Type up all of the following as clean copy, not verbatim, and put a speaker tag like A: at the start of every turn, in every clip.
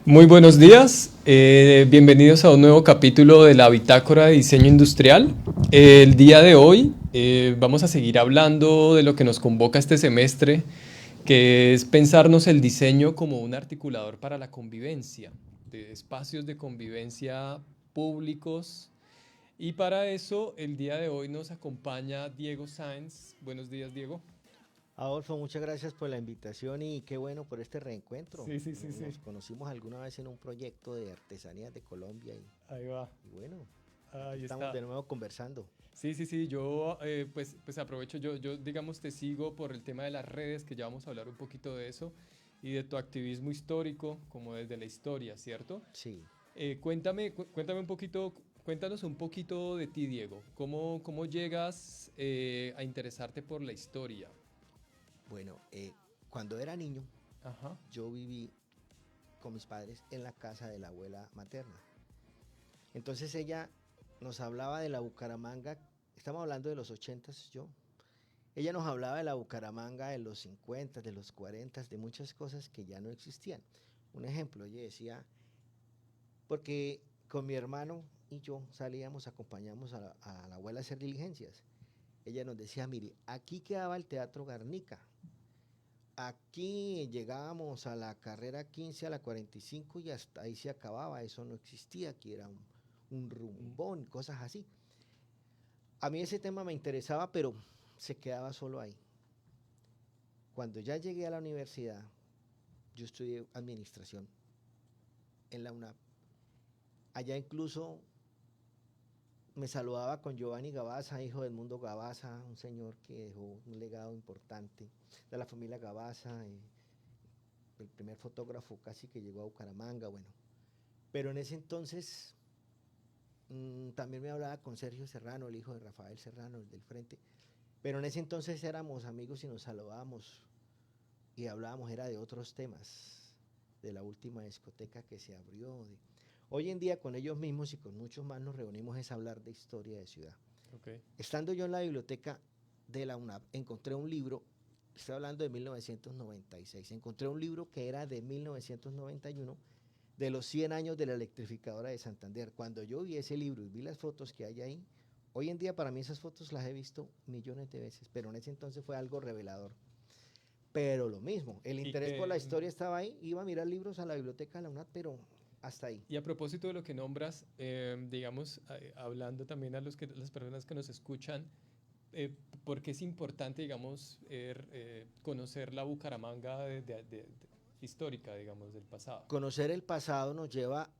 A: Muy buenos días, bienvenidos a un nuevo capítulo de la Bitácora de Diseño Industrial. El día de hoy vamos a seguir hablando de lo que nos convoca este semestre, que es pensarnos el diseño como un articulador para la convivencia, de espacios de convivencia públicos. Y para eso, el día de hoy nos acompaña Diego Sáenz. Buenos días, Diego.
B: Adolfo, muchas gracias por la invitación y qué bueno por este reencuentro.
A: Sí, sí, sí, sí.
B: Nos conocimos alguna vez en un proyecto de artesanías de Colombia
A: Ahí va.
B: y bueno, aquí
A: Ahí
B: estamos
A: está.
B: de nuevo conversando.
A: Sí, sí, sí, yo pues aprovecho, yo digamos te sigo por el tema de las redes, que ya vamos a hablar un poquito de eso, y de tu activismo histórico, como desde la historia, ¿cierto?
B: Sí,
A: Cuéntame un poquito, cuéntanos un poquito de ti, Diego. ¿Cómo llegas a interesarte por la historia?
B: bueno, cuando era niño
A: Ajá,
B: yo viví con mis padres en la casa de la abuela materna. Entonces ella nos hablaba de la Bucaramanga, estamos hablando de los 80s yo. Ella nos hablaba de la Bucaramanga de los 50, de los 40, de muchas cosas que ya no existían. Un ejemplo, ella decía, porque con mi hermano y yo salíamos, acompañamos a la abuela a hacer diligencias. Ella nos decía, mire, aquí quedaba el Teatro Garnica. Aquí llegábamos a la carrera 15, a la 45 y hasta ahí se acababa. Eso no existía, aquí era un
A: mm,
B: rumbón, cosas así. A mí ese tema me interesaba, pero se quedaba solo ahí. Cuando ya llegué a la universidad, yo estudié administración en la UNAP. Allá incluso me saludaba con Giovanni Gavasa, hijo del Mundo Gavasa, un señor que dejó un legado importante de la familia Gavasa, el primer fotógrafo casi que llegó a Bucaramanga, bueno. Pero en ese entonces también me hablaba con Sergio Serrano, el hijo de Rafael Serrano, el del frente. Pero en ese entonces éramos amigos y nos saludábamos y hablábamos, era de otros temas, de la última discoteca que se abrió. Hoy en día con ellos mismos y con muchos más nos reunimos es hablar de historia de ciudad.
A: ok.
B: Estando yo en la biblioteca de la UNAP, encontré un libro, estoy hablando de 1996, encontré un libro que era de 1991, de los 100 años de la electrificadora de Santander. Cuando yo vi ese libro y vi las fotos que hay ahí, hoy en día para mí esas fotos las he visto millones de veces, pero en ese entonces fue algo revelador. Pero lo mismo, el
A: Y
B: interés por la
A: que,
B: historia estaba ahí, iba a mirar libros a la biblioteca de la UNAP, pero hasta ahí.
A: y a propósito de lo que nombras, digamos, hablando también a las personas que nos escuchan, porque es importante, digamos, conocer la Bucaramanga histórica, digamos, del pasado.
B: Conocer el pasado nos lleva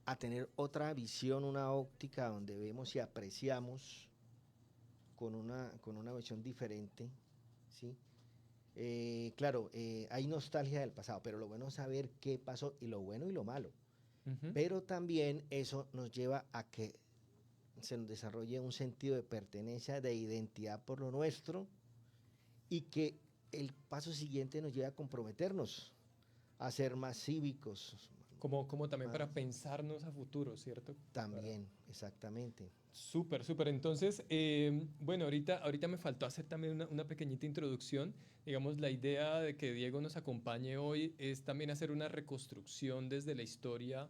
B: a tener otra visión, una óptica donde vemos y apreciamos con una visión diferente, ¿sí? Claro, hay nostalgia del pasado, pero lo bueno es saber qué pasó y lo bueno y lo malo.
A: Ujú.
B: Pero también eso nos lleva a que se nos desarrolle un sentido de pertenencia, de identidad por lo nuestro y que el paso siguiente nos lleve a comprometernos, a ser más cívicos,
A: Como también
B: más,
A: para pensarnos a futuro, ¿cierto? Para...
B: también, exactamente.
A: Súper, súper. Entonces, bueno, ahorita me faltó hacer también una pequeñita introducción. Digamos, la idea de que Diego nos acompañe hoy es también hacer una reconstrucción desde la historia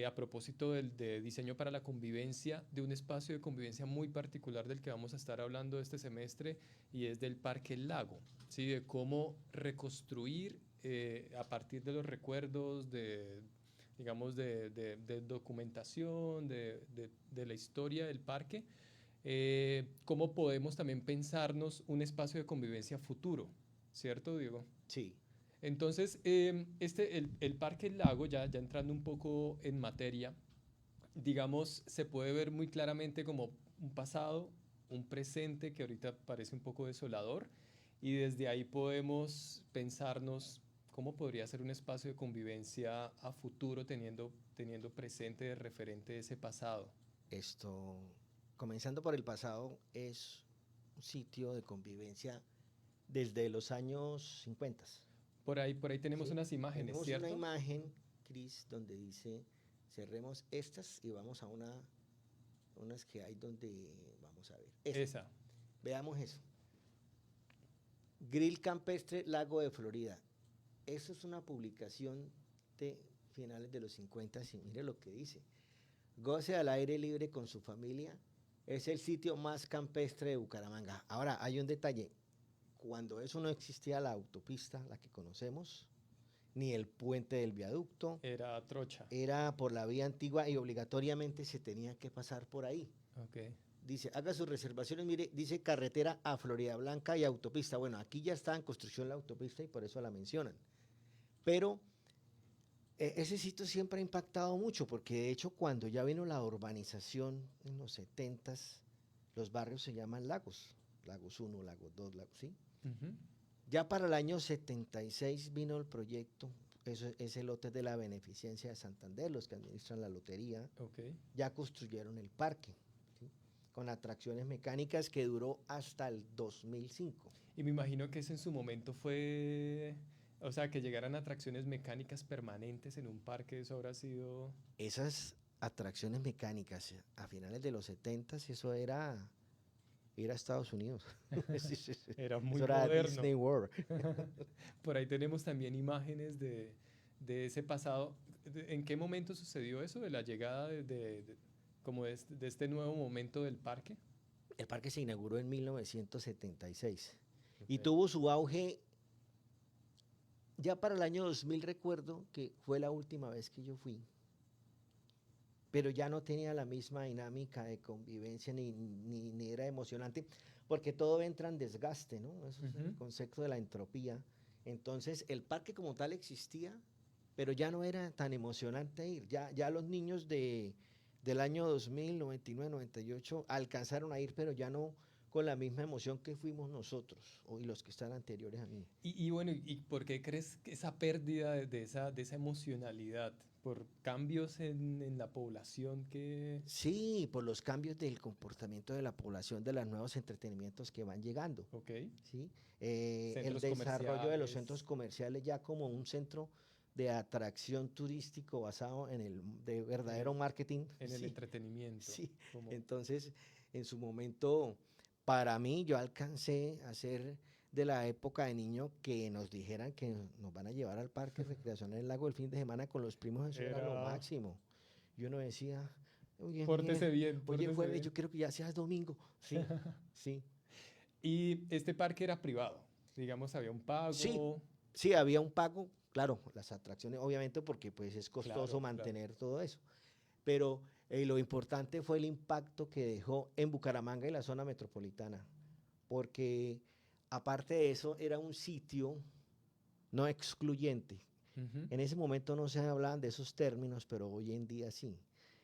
A: a propósito de diseño para la convivencia, de un espacio de convivencia muy particular del que vamos a estar hablando este semestre y es del Parque El Lago, ¿sí? De cómo reconstruir a partir de los recuerdos, digamos, de documentación, de la historia del parque, cómo podemos también pensarnos un espacio de convivencia futuro, ¿cierto, Diego?
B: Sí,
A: Entonces, el Parque El Lago, ya entrando un poco en materia, digamos, se puede ver muy claramente como un pasado, un presente que ahorita parece un poco desolador, y desde ahí podemos pensarnos cómo podría ser un espacio de convivencia a futuro teniendo presente de referente ese pasado.
B: esto, comenzando por el pasado, es un sitio de convivencia desde los años 50.
A: Por ahí tenemos
B: ¿Sí?
A: unas imágenes,
B: Tenemos una
A: ¿cierto?
B: imagen, Cris, donde dice, cerremos estas y vamos a unas que hay donde, vamos a ver, esta,
A: Esa.
B: veamos eso. Grill Campestre Lago de Florida. Eso es una publicación de finales de los 50 y mire lo que dice. Goce al aire libre con su familia. Es el sitio más campestre de Bucaramanga. Ahora, hay un detalle. Cuando eso no existía la autopista, la que conocemos, ni el puente del viaducto,
A: Era trocha.
B: era por la vía antigua y obligatoriamente se tenía que pasar por ahí.
A: Ok.
B: Dice, haga sus reservaciones, mire, dice carretera a Florida Blanca y autopista. Bueno, aquí ya está en construcción la autopista y por eso la mencionan. Pero ese sitio siempre ha impactado mucho, porque de hecho cuando ya vino la urbanización en los 70s, los barrios se llaman lagos. Lagos 1, Lagos 2, Lagos, ¿sí?
A: Ujú.
B: Ya para el año 76 vino el proyecto, eso, ese lote de la beneficencia de Santander, los que administran la lotería,
A: Ok.
B: ya construyeron el parque, ¿sí? Con atracciones mecánicas que duró hasta el 2005.
A: Y me imagino que eso en su momento fue, o sea, que llegaran atracciones mecánicas permanentes en un parque, eso habrá sido...
B: Esas atracciones mecánicas a finales de los 70s, eso era ir a Estados Unidos. Sí, sí, sí.
A: Era muy
B: Eso era
A: moderno.
B: Disney World.
A: Por ahí tenemos también imágenes de ese pasado. ¿En qué momento sucedió eso, de la llegada como de este nuevo momento del parque?
B: El parque se inauguró en 1976 y
A: Ok.
B: tuvo su auge ya para el año 2000, recuerdo que fue la última vez que yo fui, pero ya no tenía la misma dinámica de convivencia ni era emocionante, porque todo entra en desgaste, ¿no? Eso es el
A: Ujú.
B: concepto de la entropía. Entonces, el parque como tal existía, pero ya no era tan emocionante ir. Ya los niños del año 2000, 99, 98 alcanzaron a ir, pero ya no con la misma emoción que fuimos nosotros y los que están anteriores a mí.
A: Y bueno, ¿y por qué crees que esa pérdida de esa emocionalidad? ¿Por cambios en la población que...
B: Sí, por los cambios del comportamiento de la población, de los nuevos entretenimientos que van llegando.
A: Ok,
B: ¿Sí? El
A: centros
B: desarrollo de los
A: comerciales,
B: centros comerciales ya como un centro de atracción turístico basado en el de
A: en
B: verdadero marketing.
A: en el
B: Sí,
A: entretenimiento,
B: sí.
A: como...
B: Entonces, en su momento, para mí, yo alcancé a ser de la época de niño que nos dijeran que nos van a llevar al parque recreacional del lago el fin de semana con los primos, eso era lo
A: Era...
B: máximo. Y uno decía, oye,
A: Pórtese bien,
B: oye,
A: pórtese
B: jueves,
A: bien.
B: yo quiero que ya seas domingo. Sí, sí.
A: Y este parque era privado, digamos, había un
B: Sí,
A: pago,
B: sí, había un pago, claro, las atracciones, obviamente, porque pues es costoso
A: claro, claro.
B: mantener todo eso. Pero lo importante fue el impacto que dejó en Bucaramanga y la zona metropolitana, porque aparte de eso era un sitio no excluyente.
A: Ujú.
B: En ese momento no se hablaban de esos términos, pero hoy en día sí.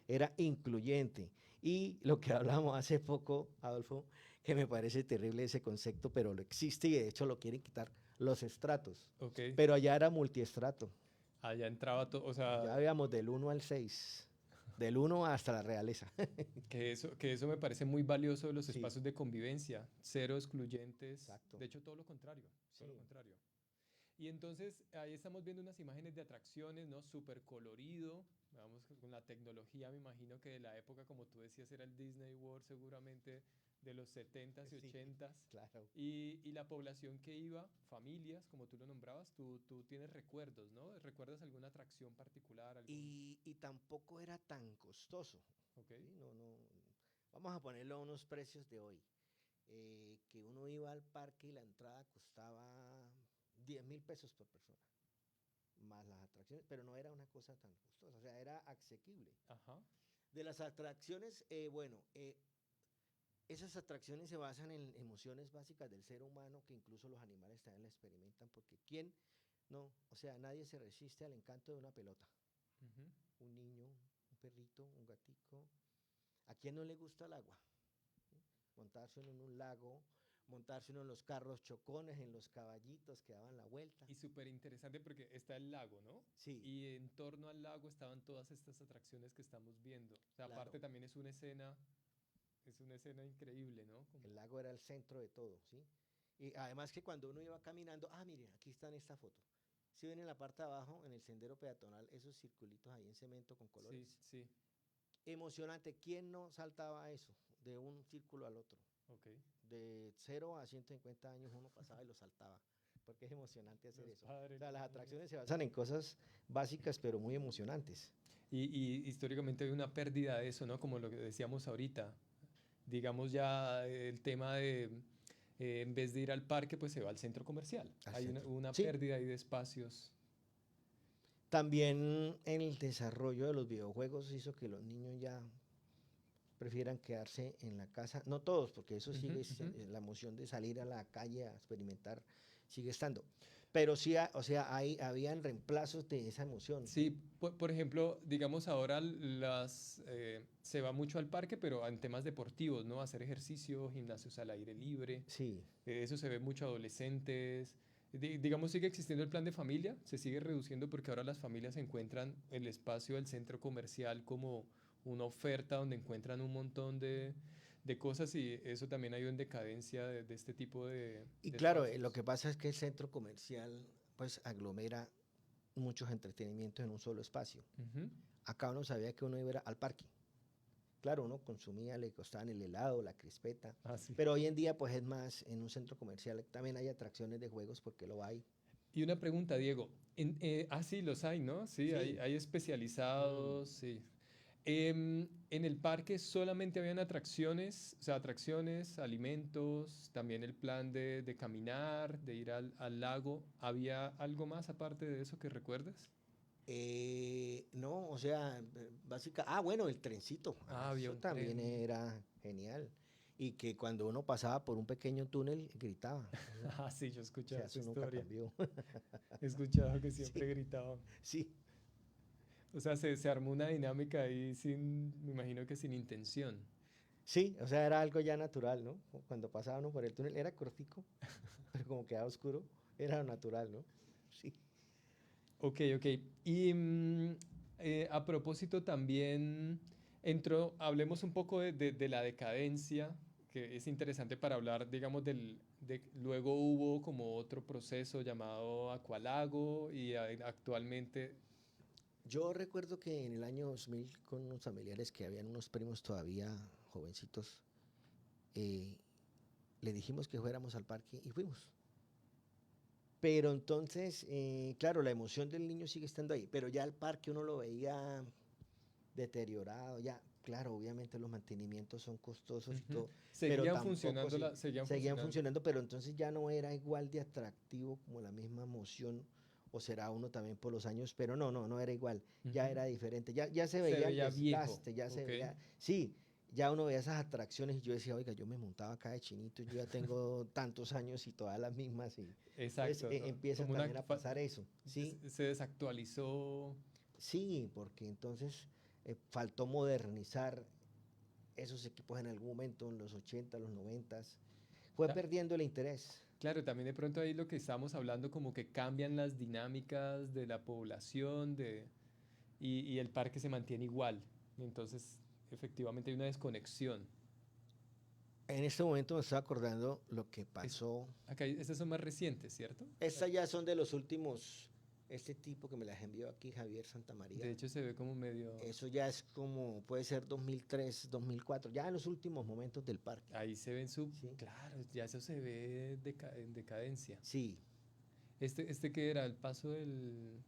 B: Era incluyente. Y lo que hablamos hace poco, Adolfo, que me parece terrible ese concepto, pero lo existe y de hecho lo quieren quitar, los estratos.
A: Ok,
B: Pero allá era multiestrato.
A: allá entraba todo, o sea,
B: Allá habíamos del 1 al 6, del 1 hasta la realeza.
A: que eso me parece muy valioso de los
B: Sí,
A: espacios de convivencia, cero excluyentes,
B: exacto.
A: de hecho todo lo contrario, todo lo
B: Sí.
A: contrario. Y entonces ahí estamos viendo unas imágenes de atracciones, ¿no? Súper colorido, vamos, con la tecnología, me imagino que de la época, como tú decías, era el Disney World seguramente de los 70s y
B: Sí,
A: 80s.
B: claro.
A: Y la población que iba, familias, como tú lo nombrabas, tú tienes recuerdos, ¿no? ¿Recuerdas alguna atracción particular, algún...
B: Y tampoco era tan costoso.
A: Ok,
B: ¿Sí? Vamos a ponerlo a unos precios de hoy. Que uno iba al parque y la entrada costaba 10.000 pesos por persona, más las atracciones, pero no era una cosa tan costosa, o sea, era asequible.
A: ajá,
B: De las atracciones, esas atracciones se basan en emociones básicas del ser humano que incluso los animales también la experimentan, porque ¿quién no? O sea, nadie se resiste al encanto de una pelota.
A: ujú.
B: Un niño, un perrito, un gatico. ¿A quién no le gusta el agua? ¿Sí? Montarse uno en un lago, montarse uno en los carros chocones, en los caballitos que daban la vuelta.
A: Y súper interesante porque está el lago, ¿no?
B: Sí,
A: Y en torno al lago estaban todas estas atracciones que estamos viendo. O sea,
B: claro.
A: aparte también es una escena increíble, ¿no? Como,
B: El lago era el centro de todo, ¿sí? Y además que cuando uno iba caminando, miren, aquí está en esta foto. Si ven en la parte de abajo, en el sendero peatonal, esos circulitos ahí en cemento con
A: sí,
B: colores.
A: sí,
B: Emocionante. ¿Quién no saltaba eso de un círculo al otro?
A: ok.
B: De 0 a 150 años uno pasaba y lo saltaba. porque es emocionante hacer
A: Los
B: eso.
A: padres,
B: O sea, las
A: los niños.
B: atracciones se basan en cosas básicas, pero muy emocionantes.
A: Y históricamente hay una pérdida de eso, ¿no? Como lo que decíamos ahorita. Digamos ya el tema de, en vez de ir al parque, pues se va al centro comercial.
B: Al
A: Hay
B: centro.
A: una
B: Sí,
A: pérdida ahí de espacios.
B: también el desarrollo de los videojuegos hizo que los niños ya prefieran quedarse en la casa. No todos, porque eso
A: Ujú,
B: sigue,
A: ujú.
B: la emoción de salir a la calle a experimentar sigue estando. Pero sí, o sea, habían reemplazos de esa emoción,
A: Sí,
B: ¿sí?
A: por ejemplo, digamos ahora se va mucho al parque, pero en temas deportivos, ¿no? Hacer ejercicio, gimnasios al aire libre.
B: Sí,
A: Eso se ve mucho adolescentes. Digamos, sigue existiendo el plan de familia, se sigue reduciendo porque ahora las familias encuentran el espacio del centro comercial como una oferta donde encuentran un montón de cosas y eso también ha ido en decadencia de este tipo
B: y
A: de
B: claro, lo
A: espacios.
B: que pasa es que el centro comercial pues aglomera muchos entretenimientos en un solo espacio.
A: Ujú.
B: Acá uno sabía que uno iba a ir al parque. Claro, uno consumía, le costaban el helado, la crispeta,
A: Ah, sí.
B: pero hoy en día pues es más en un centro comercial. También hay atracciones de juegos porque lo hay.
A: Y una pregunta, Diego. Sí, los hay, ¿no? Sí,
B: Sí.
A: hay
B: Mm.
A: especializados, sí. En el parque solamente habían atracciones, o sea, atracciones, alimentos, también el plan de caminar, de ir al lago. ¿Había algo más aparte de eso que recuerdes?
B: No, o sea, bueno, el trencito,
A: Ah, había
B: eso
A: un
B: también
A: tren.
B: era genial. Y que cuando uno pasaba por un pequeño túnel, gritaba.
A: Ah, sí, yo he
B: O
A: escuchado
B: sea,
A: esa
B: eso nunca
A: historia.
B: cambió.
A: He escuchado que siempre
B: Sí,
A: gritaban.
B: sí,
A: O sea, se armó una dinámica ahí sin, me imagino que sin intención.
B: sí, o sea, era algo ya natural, ¿no? Cuando pasaba uno por el túnel, era cortico, pero como quedaba oscuro, era natural, ¿no? Sí.
A: Ok, ok. Y a propósito también hablemos un poco de la decadencia, que es interesante para hablar, digamos, luego hubo como otro proceso llamado Acualago y actualmente,
B: Yo recuerdo que en el año 2000, con unos familiares que habían unos primos todavía jovencitos, eh, le dijimos que fuéramos al parque y fuimos. Pero entonces, claro, la emoción del niño sigue estando ahí, pero ya el parque uno lo veía deteriorado, ya, claro, obviamente los mantenimientos son costosos y
A: ujú,
B: todo, pero tampoco sí,
A: seguían
B: seguían
A: funcionando.
B: funcionando, pero entonces ya no era igual de atractivo como la misma emoción, o será uno también por los años, pero no era igual, ya
A: Ujú.
B: era diferente, ya se
A: Se
B: veía el
A: veía viejo,
B: desgaste, ya se
A: ok.
B: veía, sí, ya uno veía esas atracciones y yo decía, oiga, yo me montaba acá de chinito, yo ya tengo tantos años y todas las mismas, y entonces
A: Exacto, ¿no?
B: empieza
A: Como una,
B: también a pasar eso, ¿sí?
A: se desactualizó.
B: Sí, porque entonces faltó modernizar esos equipos en algún momento, en los 80, los 90, fue
A: Ta-
B: perdiendo el interés.
A: Claro, también de pronto ahí lo que estamos hablando como que cambian las dinámicas de la población y el parque se mantiene igual. Entonces, efectivamente hay una desconexión.
B: En este momento me estoy acordando lo que
A: Es,
B: pasó.
A: Estas son más recientes, ¿cierto?
B: Estas ya son de los últimos, este tipo que me las envió aquí, Javier
A: De
B: Santamaría.
A: hecho, se ve como medio...
B: Eso ya es como, puede ser 2003, 2004, ya en los últimos momentos del parque.
A: Ahí se ven su...
B: Sí,
A: Claro, ya eso se ve en decadencia.
B: sí,
A: Este que era el paso del...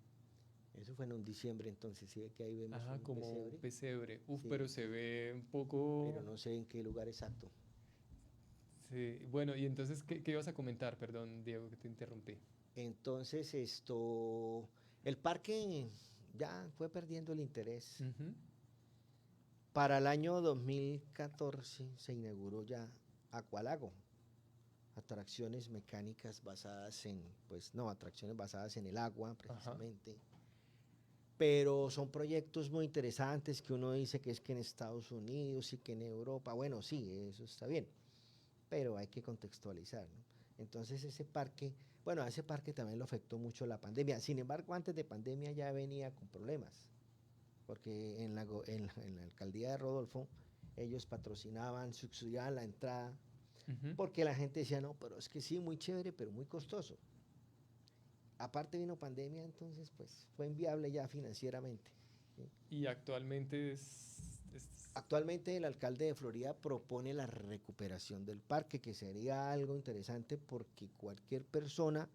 B: eso fue en un diciembre, entonces sí, que ahí vemos
A: Ajá,
B: un
A: como un
B: pesebre,
A: pesebre. Uf, pero
B: sí,
A: se ve un
B: pero
A: poco...
B: no sé en qué lugar exacto.
A: Sí. Bueno, y entonces, ¿qué ibas a comentar? Perdón, Diego, que te interrumpí.
B: Entonces el parque ya fue perdiendo el interés.
A: Ujú.
B: Para el año 2014 se inauguró ya Acualago, atracciones mecánicas basadas en, pues no, atracciones basadas en el agua
A: Ajá.
B: precisamente. Pero son proyectos muy interesantes que uno dice que es que en Estados Unidos y que en Europa, bueno, sí, eso está bien, pero hay que contextualizar, ¿no? Entonces bueno, a ese parque también lo afectó mucho la pandemia. Sin embargo, antes de pandemia ya venía con problemas, porque en la alcaldía de Rodolfo ellos patrocinaban, subsidiaban la entrada,
A: Ujú.
B: porque la gente decía, no, pero es que sí, muy chévere, pero muy costoso. Aparte vino pandemia, entonces pues fue inviable ya financieramente, ¿sí?
A: Y actualmente
B: Actualmente el alcalde de Florida propone la recuperación del parque, que sería algo interesante porque cualquier persona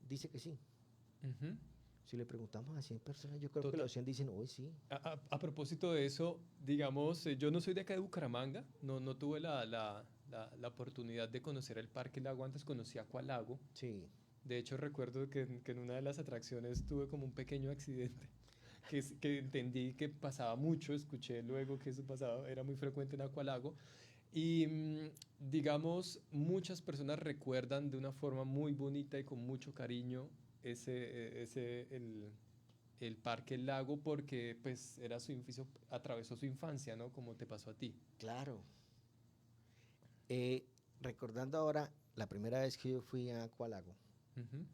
B: dice que sí.
A: Ujú.
B: Si le preguntamos a 100 personas, yo creo que
A: Total.
B: los 100 dicen, uy, sí.
A: A propósito de eso, digamos, yo no soy de acá de Bucaramanga, no tuve la oportunidad de conocer el Parque Lago, antes conocí Aqualago.
B: Sí,
A: De hecho, recuerdo que en una de las atracciones tuve como un pequeño accidente, que entendí que pasaba mucho, escuché luego que eso pasaba, era muy frecuente en Aqualago. Y digamos, muchas personas recuerdan de una forma muy bonita y con mucho cariño el Parque El Lago porque pues era su atravesó su infancia, ¿no? Como te pasó a ti.
B: claro. Eh, Recordando ahora la primera vez que yo fui a Aqualago,
A: Ujú.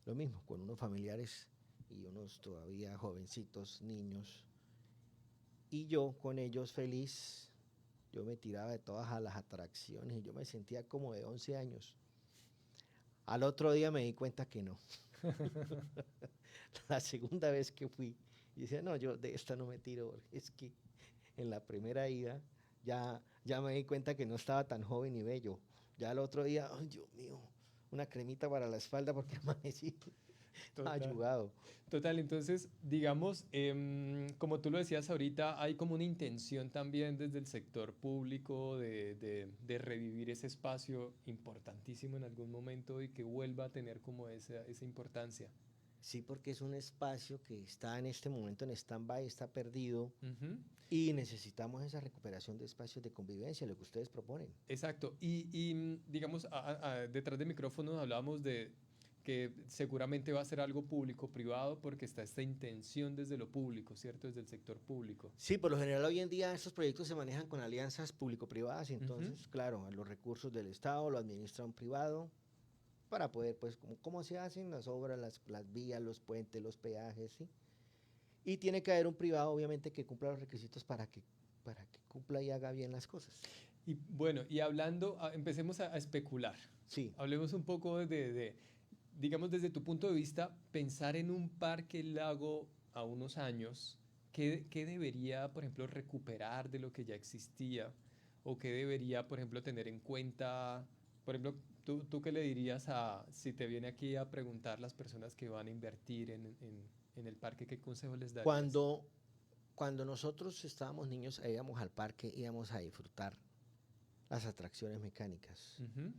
B: lo mismo, con unos familiares y unos todavía jovencitos, niños, y yo con ellos feliz, yo me tiraba de todas a las atracciones y yo me sentía como de 11 años. Al otro día me di cuenta que no. La segunda vez que fui, y decía, no, yo de esta no me tiro, porque es que en la primera ida ya me di cuenta que no estaba tan joven y bello. Ya al otro día, ay, Dios mío, una cremita para la espalda porque amanecí
A: Total.
B: ayugado.
A: Total, entonces, digamos, como tú lo decías ahorita, hay como una intención también desde el sector público de revivir ese espacio importantísimo en algún momento y que vuelva a tener como esa importancia.
B: Sí, porque es un espacio que está en este momento en stand-by, está perdido
A: Ujú.
B: y necesitamos esa recuperación de espacios de convivencia, lo que ustedes proponen.
A: Exacto. Digamos, detrás de micrófonos hablábamos de que seguramente va a ser algo público-privado porque está esta intención desde lo público, ¿cierto? Desde el sector público.
B: Sí, por lo general hoy en día estos proyectos se manejan con alianzas público-privadas y
A: Ujú.
B: entonces, claro, los recursos del Estado lo administra un privado para poder, pues, cómo se hacen las obras, las vías, los puentes, los peajes, ¿sí? Y tiene que haber un privado, obviamente, que cumpla los requisitos para que cumpla y haga bien las cosas.
A: Y bueno, y hablando, empecemos a especular.
B: Sí,
A: Hablemos un poco digamos, desde tu punto de vista, pensar en un parque lago a unos años, ¿qué debería, por ejemplo, recuperar de lo que ya existía? ¿O qué debería, por ejemplo, tener en cuenta? Por ejemplo, ¿tú qué le dirías si te viene aquí a preguntar las personas que van a invertir en el parque, qué consejo les darías?
B: cuando, cuando nosotros estábamos niños, íbamos al parque, íbamos a disfrutar las atracciones mecánicas,
A: Ujú.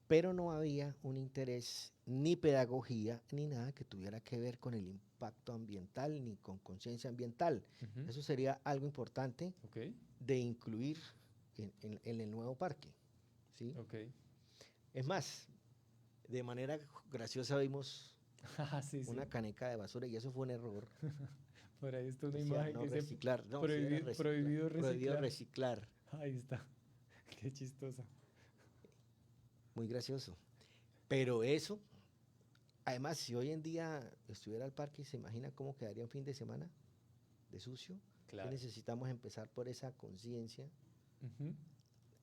B: pero no había un interés ni pedagogía ni nada que tuviera que ver con el impacto ambiental ni con conciencia ambiental.
A: Ujú.
B: Eso sería algo importante
A: Ok,
B: de incluir en el nuevo parque, ¿sí?
A: ok.
B: Es más, de manera graciosa vimos
A: Ah, sí, sí.
B: una caneca de basura y eso fue un error.
A: Por ahí está una
B: Decía
A: imagen
B: no
A: que dice
B: reciclar, no, sí era reciclar,
A: prohibido
B: prohibido
A: reciclar.
B: reciclar,
A: Ahí está. Qué chistosa.
B: muy gracioso. Pero eso, además, si hoy en día estuviera al parque, ¿se imagina cómo quedaría un fin de semana de sucio? Que
A: Claro.
B: necesitamos empezar por esa conciencia
A: Ujú.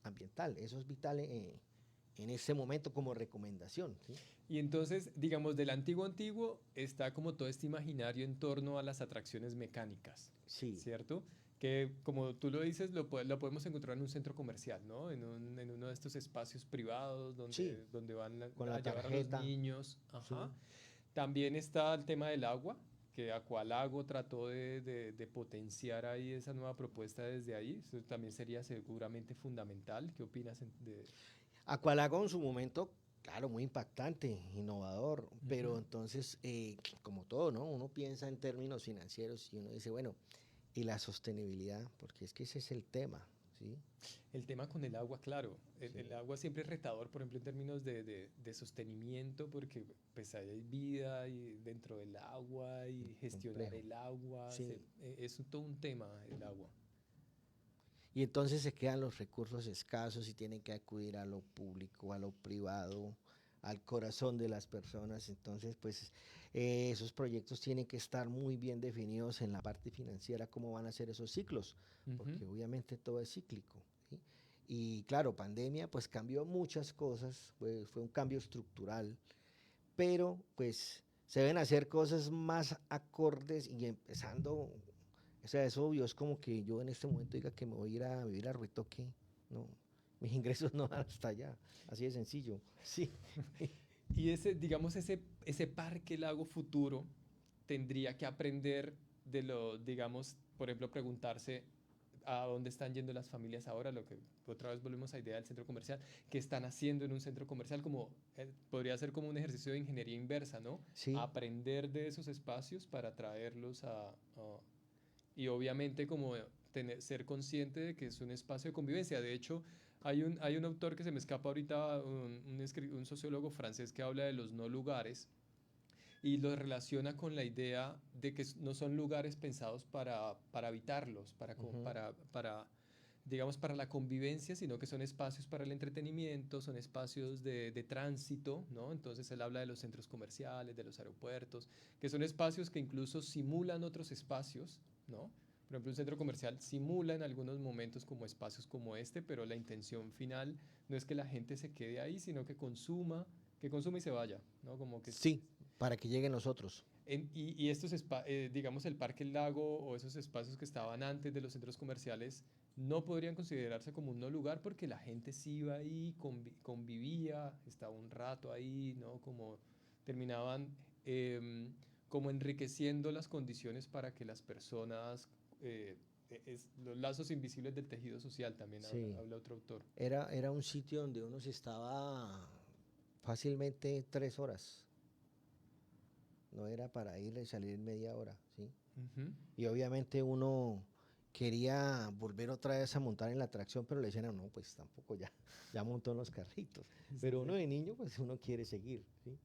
B: ambiental. Eso es vital en este momento como recomendación, ¿sí?
A: Y entonces, digamos, del antiguo antiguo está como todo este imaginario en torno a las atracciones mecánicas,
B: Sí,
A: ¿cierto? Que como tú lo dices, lo podemos encontrar en un centro comercial, ¿no? En uno de estos espacios privados
B: sí,
A: donde van
B: con
A: a
B: la
A: llevar a los
B: tarjeta,
A: niños.
B: sí.
A: Ajá. También está el tema del agua, que Aqualago trató de potenciar ahí esa nueva propuesta desde ahí. Eso también sería seguramente fundamental. ¿Qué opinas
B: Aqualago en su momento, claro, muy impactante, innovador,
A: Ujú.
B: pero entonces, como todo, ¿no? Uno piensa en términos financieros y uno dice, bueno, y la sostenibilidad, porque es que ese es el tema, ¿sí?
A: El tema con el agua, claro.
B: Sí,
A: El agua siempre es retador, por ejemplo, en términos de sostenimiento, porque pues hay vida y dentro del agua y gestionar
B: complejo,
A: el agua.
B: sí.
A: Es todo un tema el agua.
B: Y entonces se quedan los recursos escasos y tienen que acudir a lo público, a lo privado, al corazón de las personas. Entonces, pues esos proyectos tienen que estar muy bien definidos en la parte financiera, cómo van a ser esos ciclos,
A: Ujú.
B: porque obviamente todo es cíclico, ¿sí? Y claro, pandemia pues cambió muchas cosas, fue un cambio estructural, pero pues se deben hacer cosas más acordes y empezando, o sea, es obvio, es como que yo en este momento diga que me voy a ir a vivir a Ruitoque, no, mis ingresos no van hasta allá, así de sencillo, sí.
A: Y ese, digamos, ese parque lago futuro tendría que aprender de lo, digamos, por ejemplo, preguntarse a dónde están yendo las familias ahora, lo que otra vez volvemos a la idea del centro comercial, qué están haciendo en un centro comercial, como podría ser como un ejercicio de ingeniería inversa, ¿no?
B: Sí,
A: Aprender de esos espacios para traerlos y obviamente como ser consciente de que es un espacio de convivencia. De hecho, hay un autor que se me escapa ahorita, un sociólogo francés que habla de los no lugares y lo relaciona con la idea de que no son lugares pensados para habitarlos,
B: ujú,
A: digamos, para la convivencia, sino que son espacios para el entretenimiento, son espacios de tránsito, ¿no? Entonces él habla de los centros comerciales, de los aeropuertos, que son espacios que incluso simulan otros espacios, ¿no? Por ejemplo, un centro comercial simula en algunos momentos como espacios como este, pero la intención final no es que la gente se quede ahí, sino que consuma y se vaya, ¿no? Como que
B: sí, para que lleguen los otros.
A: y estos, digamos, el Parque El Lago o esos espacios que estaban antes de los centros comerciales no podrían considerarse como un no lugar porque la gente sí iba ahí, convivía, estaba un rato ahí, ¿no? Como terminaban como enriqueciendo las condiciones para que las personas, los lazos invisibles del tejido social también
B: Sí,
A: habla otro autor.
B: era un sitio donde uno se estaba fácilmente 3 horas. No era para ir y salir en media hora, ¿sí?
A: Ujú.
B: Y obviamente uno quería volver otra vez a montar en la atracción, pero le decían, no, pues tampoco ya, ya montó en los carritos. Pero uno
A: Sí.
B: de niño, pues uno quiere seguir, ¿sí?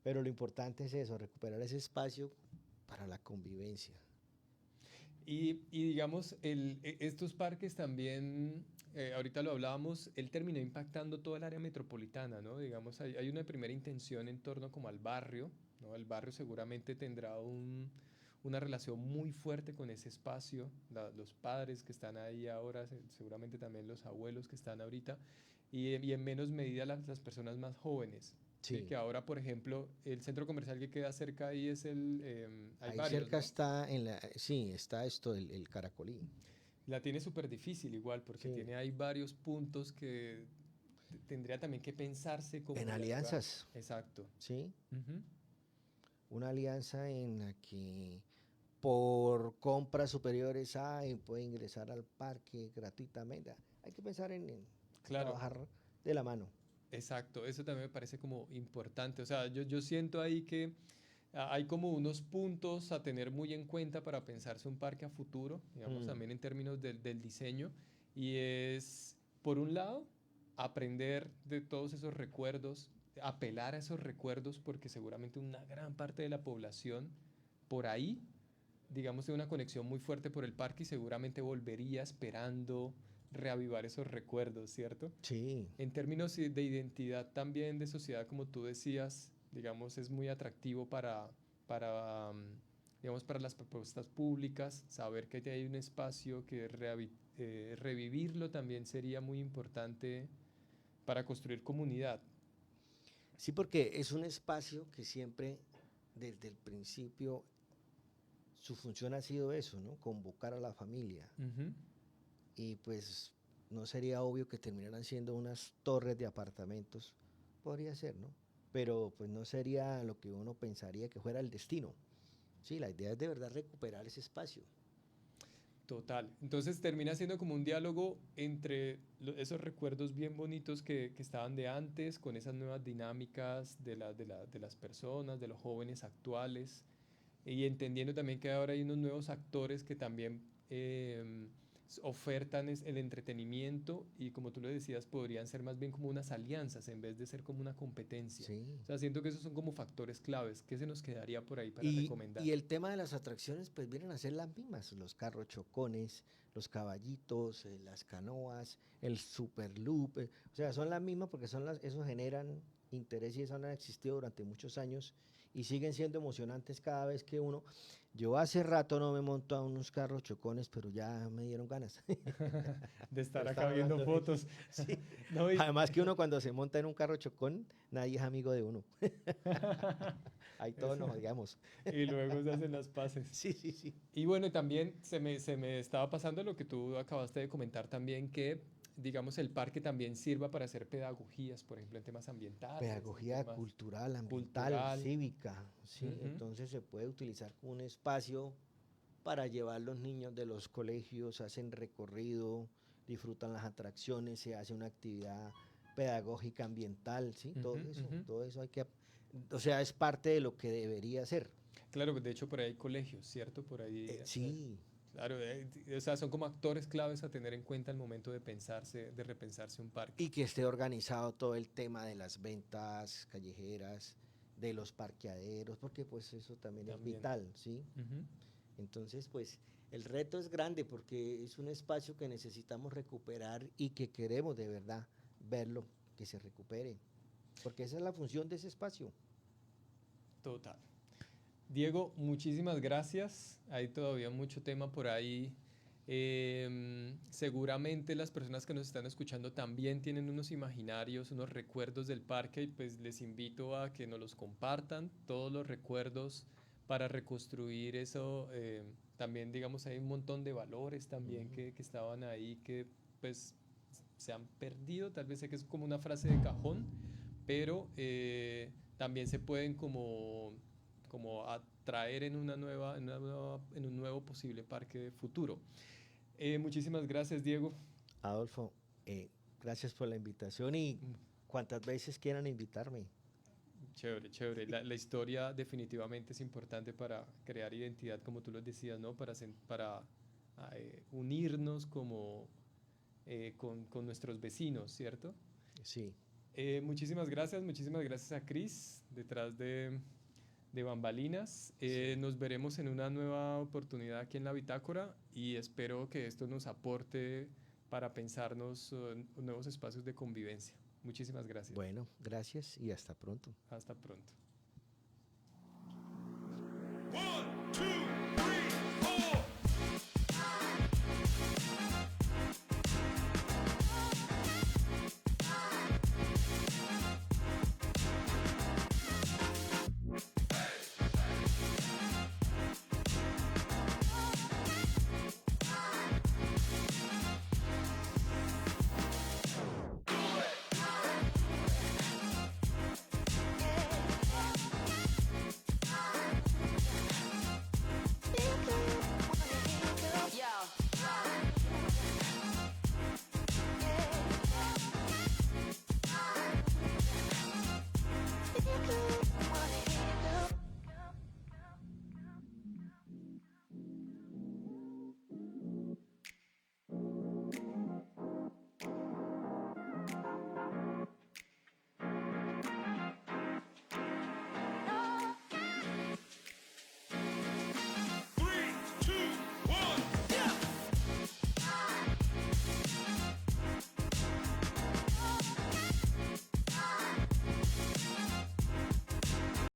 B: Pero lo importante es eso, recuperar ese espacio para la convivencia.
A: Y digamos, estos parques también, ahorita lo hablábamos, él terminó impactando toda el área metropolitana, ¿no? Digamos, hay una primera intención en torno como al barrio, ¿no? El barrio seguramente tendrá una relación muy fuerte con ese espacio, los padres que están ahí ahora, seguramente también los abuelos que están ahorita, y en menos medida las personas más jóvenes. Sí,
B: Sí,
A: que ahora, por ejemplo, el centro comercial que queda cerca ahí es hay
B: ahí
A: varios,
B: cerca
A: ¿no?
B: está sí, está esto, el Caracolí.
A: La tiene súper difícil igual, porque
B: Sí,
A: tiene ahí varios puntos que tendría también que pensarse cómo
B: en
A: dialogar.
B: alianzas,
A: Exacto.
B: ¿sí?
A: Ujú.
B: Una alianza en la que por compras superiores puede ingresar al parque gratuitamente. Hay que pensar en
A: Claro,
B: trabajar de la mano.
A: exacto. Eso también me parece como importante. O sea, yo siento ahí que hay como unos puntos a tener muy en cuenta para pensarse un parque a futuro, digamos,
B: Mm,
A: también en términos del diseño. Y es, por un lado, aprender de todos esos recuerdos, apelar a esos recuerdos, porque seguramente una gran parte de la población por ahí, digamos, tiene una conexión muy fuerte por el parque y seguramente volvería esperando reavivar esos recuerdos, ¿cierto?
B: sí,
A: En términos de identidad también de sociedad, como tú decías, digamos, es muy atractivo digamos, para las propuestas públicas, saber que hay un espacio que revivirlo también sería muy importante para construir comunidad.
B: sí, porque es un espacio que siempre, desde el principio, su función ha sido eso, ¿no? Convocar a la familia.
A: Ujú.
B: Y pues no sería obvio que terminaran siendo unas torres de apartamentos. Podría ser, ¿no? Pero pues no sería lo que uno pensaría que fuera el destino. Sí, la idea es de verdad recuperar ese espacio.
A: Total. Entonces termina siendo como un diálogo entre esos recuerdos bien bonitos que estaban de antes, con esas nuevas dinámicas de las personas, de los jóvenes actuales, y entendiendo también que ahora hay unos nuevos actores que también ofertan el entretenimiento y como tú lo decías, podrían ser más bien como unas alianzas en vez de ser como una competencia.
B: Sí.
A: O sea, siento que esos son como factores claves. ¿Qué se nos quedaría por ahí para
B: Y
A: recomendar?
B: el tema de las atracciones, pues vienen a ser las mismas, los carros chocones, los caballitos, las canoas, el super loop, o sea, son las mismas porque eso generan interés y eso han existido durante muchos años y siguen siendo emocionantes cada vez que yo hace rato no me monto a unos carros chocones, pero ya me dieron ganas.
A: De
B: Pero
A: estar acá
B: están
A: viendo
B: hablando de eso.
A: fotos.
B: Sí.
A: No,
B: Además que uno cuando se monta en un carro chocón, nadie es amigo de uno. Ahí todos
A: Eso.
B: nos odiamos.
A: Y luego se hacen las paces.
B: Sí, sí, sí.
A: Y bueno, también se me estaba pasando lo que tú acabaste de comentar también, que digamos, el parque también sirva para hacer pedagogías, por ejemplo, en temas ambientales, en
B: Pedagogía
A: temas
B: cultural, ambiental,
A: cultural.
B: cívica, ¿sí?
A: Ujú,
B: Entonces se puede utilizar como un espacio para llevar los niños de los colegios, hacen recorrido, disfrutan las atracciones, se hace una actividad pedagógica ambiental, ¿sí?
A: ujú, ujú.
B: Todo eso hay que, o sea, es parte de lo que debería ser.
A: Claro, de hecho por ahí hay colegios, ¿cierto? Por ahí,
B: Sí,
A: claro, o sea, son como actores claves a tener en cuenta al momento de pensarse, de repensarse un parque.
B: y que esté organizado todo el tema de las ventas callejeras, de los parqueaderos, porque pues eso también es
A: También.
B: vital, ¿sí?
A: Ujú.
B: Entonces, pues el reto es grande porque es un espacio que necesitamos recuperar y que queremos de verdad verlo, que se recupere, porque esa es la función de ese espacio.
A: Total. Diego, muchísimas gracias. Hay todavía mucho tema por ahí. Seguramente las personas que nos están escuchando también tienen unos imaginarios, unos recuerdos del parque y pues les invito a que nos los compartan, todos los recuerdos para reconstruir eso. También, digamos, hay un montón de valores también
B: Ujú.
A: que estaban ahí que pues se han perdido. Tal vez sé que es como una frase de cajón, pero también se pueden como atraer en en un nuevo posible parque futuro. Muchísimas gracias, Diego.
B: Adolfo, gracias por la invitación y
A: Mm,
B: cuantas veces quieran invitarme.
A: Chévere, chévere. La historia definitivamente es importante para crear identidad, como tú lo decías, ¿no? Para unirnos como con nuestros vecinos, ¿cierto?
B: Sí,
A: Muchísimas gracias a Chris detrás de bambalinas.
B: sí.
A: Nos veremos en una nueva oportunidad aquí en la Bitácora y espero que esto nos aporte para pensarnos nuevos espacios de convivencia. Muchísimas gracias.
B: Bueno, gracias y hasta pronto.
A: Hasta pronto.